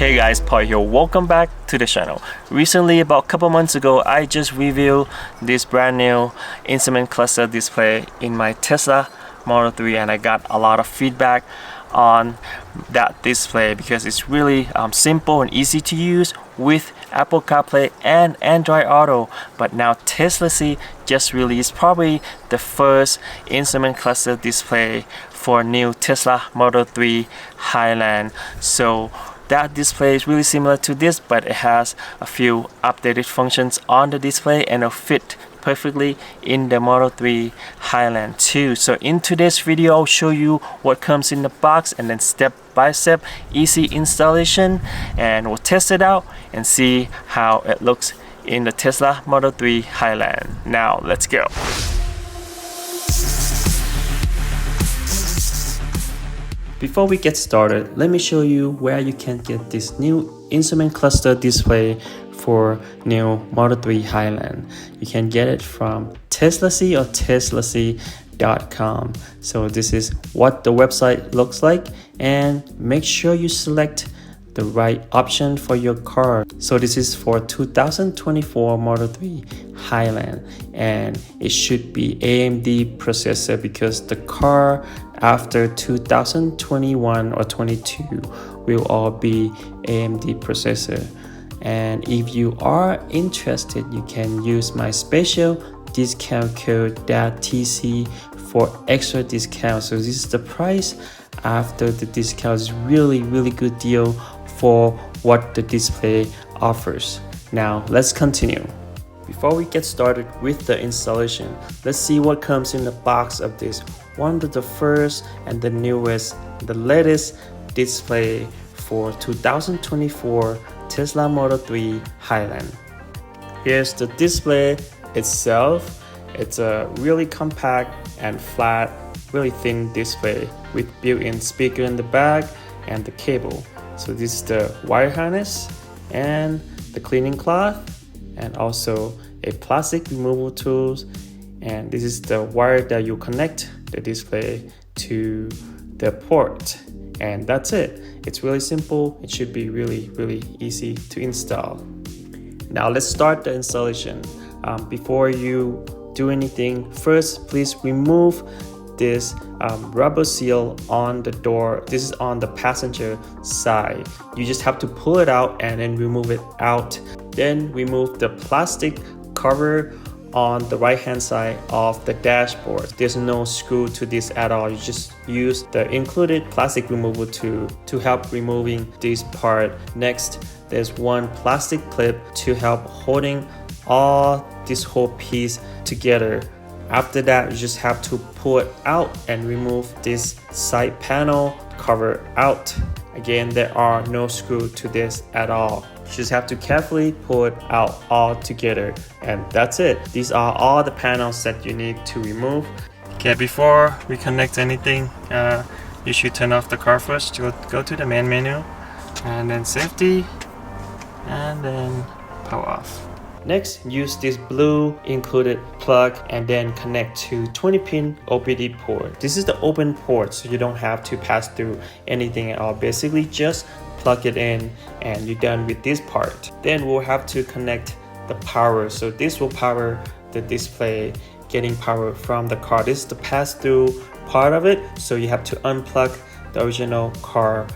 Hey guys, Paul here. Welcome back to the channel. Recently, about a couple months ago, I just reviewed this brand new instrument cluster display in my Tesla Model 3 and I got a lot of feedback on that display because it's really simple and easy to use with Apple CarPlay and Android Auto. But now Tesla just released probably the first instrument cluster display for new Tesla Model 3 Highland. So that display is really similar to this, but it has a few updated functions on the display and it'll fit perfectly in the Model 3 Highland too. So in today's video, I'll show you what comes in the box and then step by step easy installation, and we'll test it out and see how it looks in the Tesla Model 3 Highland. Now let's go. Before we get started, let me show you where you can get this new instrument cluster display for new Model 3 Highland. You can get it from Tesla or teslac.com. So this is what the website looks like, and make sure you select the right option for your car. So this is for 2024 Model 3 Highland, and it should be AMD processor because the car after 2021 or 22 will all be AMD processor. And if you are interested, you can use my special discount code TC for extra discount. So this is the price after the discount. Is really good deal for what the display offers. Now let's continue. Before we get started with the installation, let's see what comes in the box of this one of the first and the newest, the latest display for 2024 Tesla Model 3 Highland. Here's the display itself. It's a really compact and flat, really thin display with built-in speaker in the back and the cable. So this is the wire harness and the cleaning cloth, and also a plastic removal tools, and this is the wire that you connect the display to the port, and that's it. It's really simple. It should be really easy to install. Now let's start the installation. Before you do anything, first please remove this rubber seal on the door. This is on the passenger side. You just have to pull it out and then remove it out. Then remove the plastic cover on the right hand side of the dashboard. There's no screw to this at all. You just use the included plastic removal tool to help removing this part. Next, there's one plastic clip to help holding all this whole piece together. After that, you just have to pull it out and remove this side panel cover out. Again, there are no screw to this at all. You just have to carefully pull it out all together, and that's it. These are all the panels that you need to remove. Okay, before we connect anything, you should turn off the car first. Go to the main menu and then safety and then power off. Next, use this blue included plug and then connect to 20-pin OBD port. This is the open port, so you don't have to pass through anything at all. Basically, just plug it in and you're done with this part. Then we'll have to connect the power. So this will power the display, getting power from the car. This is the pass-through part of it. So you have to unplug the original car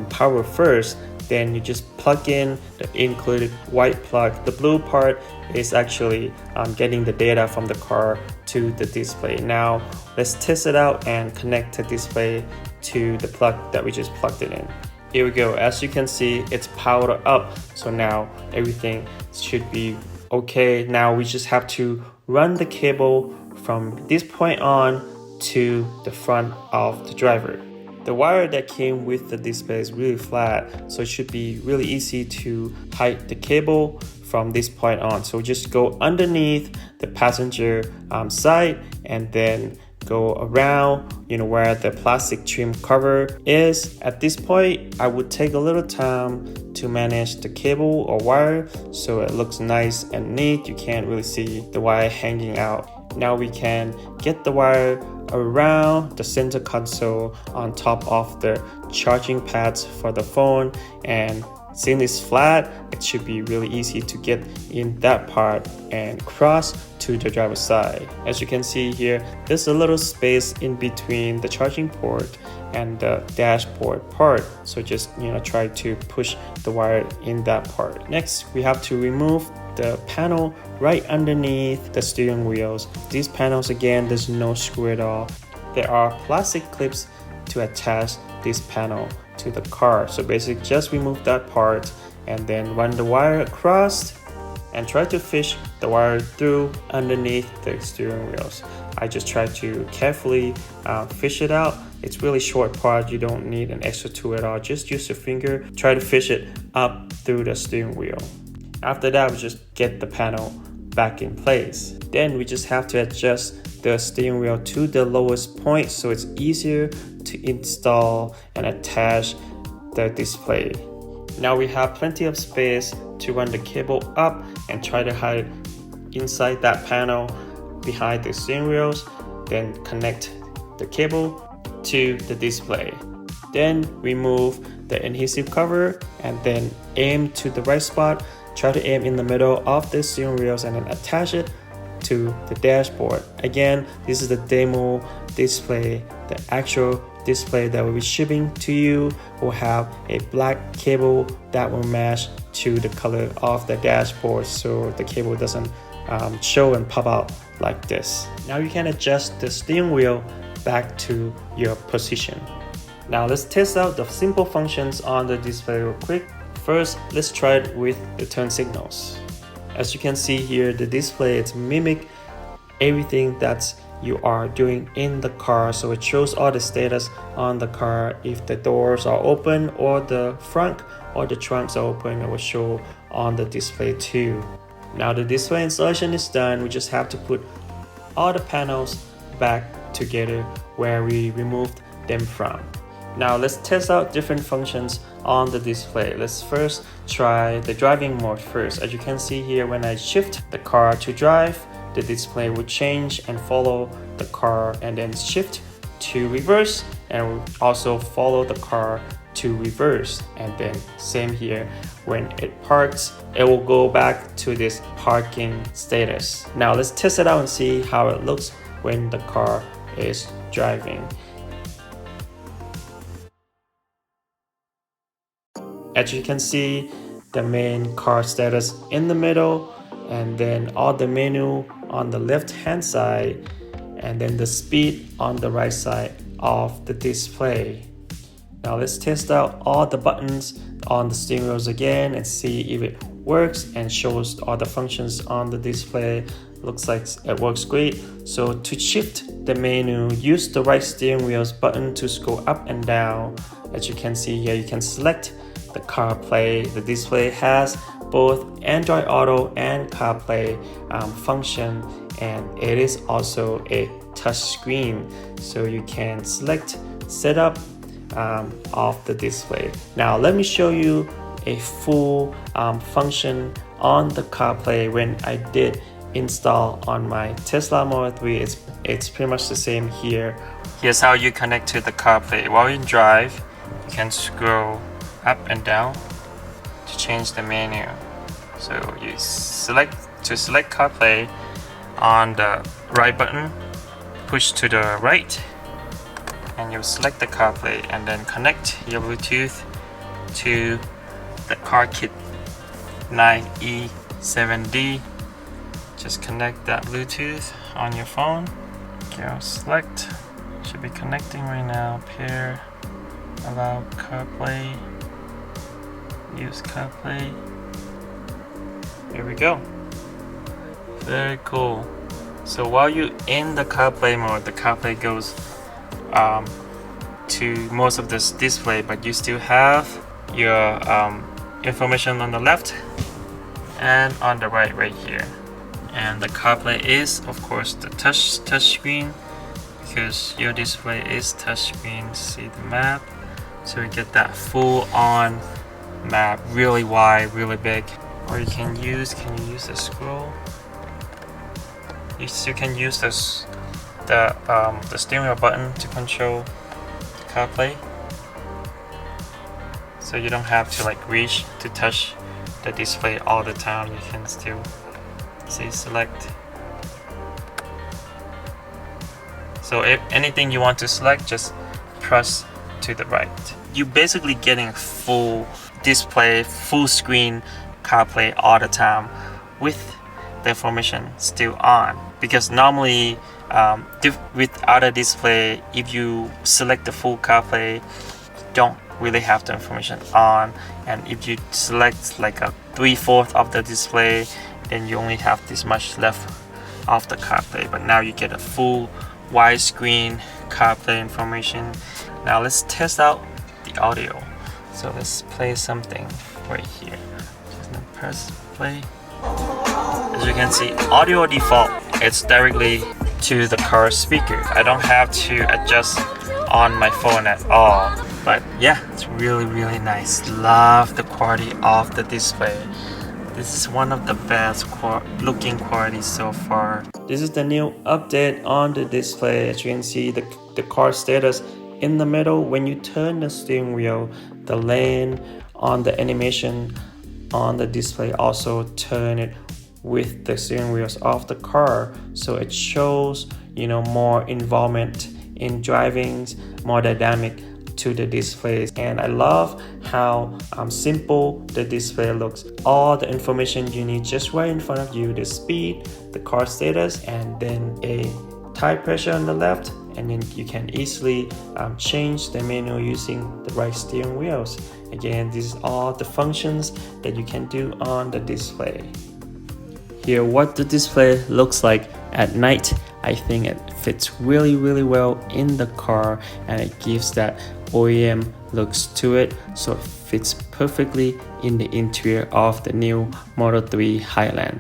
power first. Then you just plug in the included white plug. The blue part is actually getting the data from the car to the display. Now let's test it out and connect the display to the plug that we just plugged it in. Here we go. As you can see, it's powered up. So now everything should be okay. Now we just have to run the cable from this point on to the front of the driver. The wire that came with the display is really flat, so it should be really easy to hide the cable from this point on. So just go underneath the passenger side and then go around, where the plastic trim cover is. At this point, I would take a little time to manage the cable or wire so it looks nice and neat. You can't really see the wire hanging out. Now we can get the wire around the center console on top of the charging pads for the phone and Since it's flat, it should be really easy to get in that part and cross to the driver's side. As you can see here, there's a little space in between the charging port and the dashboard part, so just try to push the wire in that part. Next, we have to remove the panel right underneath the steering wheels. These panels, again, there's no screw at all. There are plastic clips to attach this panel to the car, so basically just remove that part and then run the wire across and try to fish the wire through underneath the steering wheels. I just try to carefully fish it out. It's really short part, you don't need an extra tool at all. Just use your finger, try to fish it up through the steering wheel. After that, we just get the panel back in place. Then we just have to adjust the steering wheel to the lowest point so it's easier to install and attach the display. Now we have plenty of space to run the cable up and try to hide inside that panel behind the steering wheels. Then connect the cable to the display. Then remove the adhesive cover and then aim to the right spot. Try to aim in the middle of the steering wheels and then attach it to the dashboard. Again, this is the demo display. The actual display that will be shipping to you will have a black cable that will match to the color of the dashboard, so the cable doesn't show and pop out like this. Now you can adjust the steering wheel back to your position. Now let's test out the simple functions on the display real quick. First, let's try it with the turn signals. As you can see here, the display is mimic everything that you are doing in the car, so it shows all the status on the car. If the doors are open or the front or the trunks are open, it will show on the display too. Now the display installation is done. We just have to put all the panels back together where we removed them from. Now let's test out different functions on the display. Let's first try the driving mode first. As you can see here, when I shift the car to drive, the display will change and follow the car, and then shift to reverse and will also follow the car to reverse. And then same here, when it parks, it will go back to this parking status. Now let's test it out and see how it looks when the car is driving. As you can see, the main car status in the middle, and then all the menu on the left hand side, and then the speed on the right side of the display. Now let's test out all the buttons on the steering wheels again and see if it works and shows all the functions on the display. Looks like it works great. So to shift the menu, use the right steering wheel's button to scroll up and down. As you can see here, you can select the CarPlay. The display has both Android Auto and CarPlay function, and it is also a touch screen, so you can select setup of the display. Now let me show you a full function on the CarPlay when I did install on my Tesla Model 3. It's pretty much the same here. Here's how you connect to the CarPlay. While you drive, you can scroll up and down to change the menu. So you select CarPlay on the right button, push to the right, and you select the CarPlay and then connect your Bluetooth to the CarKit 9E7D. Just connect that Bluetooth on your phone. Okay, select, should be connecting right now. Pair, allow CarPlay, use CarPlay. Here we go. Very cool. So while you're in the CarPlay mode, the CarPlay goes to most of this display, but you still have your information on the left and on the right here. And the CarPlay is, of course, the touch screen, because your display is touch screen. See the map, so you get that full on map, really wide, really big. Or you can you use the scroll? You can use this the steering wheel button to control the CarPlay. so you don't have to like reach to touch the display all the time. You can still see select. So if anything you want to select, just press to the right. You're basically getting full display, full screen CarPlay all the time with the information still on. Because normally with other display, if you select the full CarPlay, you don't really have the information on, and if you select like a 3/4 of the display, then you only have this much left of the CarPlay. But now you get a full widescreen CarPlay information. Now let's test out the audio. So let's play something right here. Just gonna press play. As you can see, audio default, it's directly to the car speaker. I don't have to adjust on my phone at all. But yeah, it's really nice. Love the quality of the display. This is one of the best looking quality so far. This is the new update on the display. As you can see, the car status in the middle. When you turn the steering wheel, the lane on the animation on the display also turn it with the steering wheels of the car. So it shows, you know, more involvement in driving, more dynamic to the displays. And I love how simple the display looks. All the information you need just right in front of you: the speed, the car status, and then a tire pressure on the left. And then you can easily change the menu using the right steering wheels. Again, this is all the functions that you can do on the display. Here, what the display looks like at night. I think it fits really well in the car, and it gives that OEM looks to it, so it fits perfectly in the interior of the new Model 3 Highland.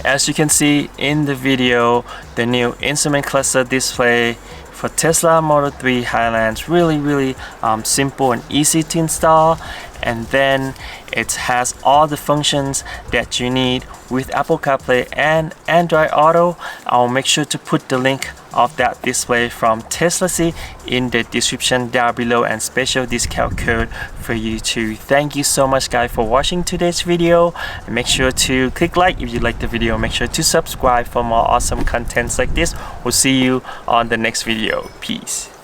As you can see in the video, the new instrument cluster display for Tesla Model 3 Highland, really simple and easy to install. And then it has all the functions that you need with Apple CarPlay and Android Auto. I'll make sure to put the link of that display from Tesla C in the description down below, and special discount code for you too. Thank you so much guys for watching today's video. And make sure to click like if you like the video. Make sure to subscribe for more awesome contents like this. We'll see you on the next video. Peace.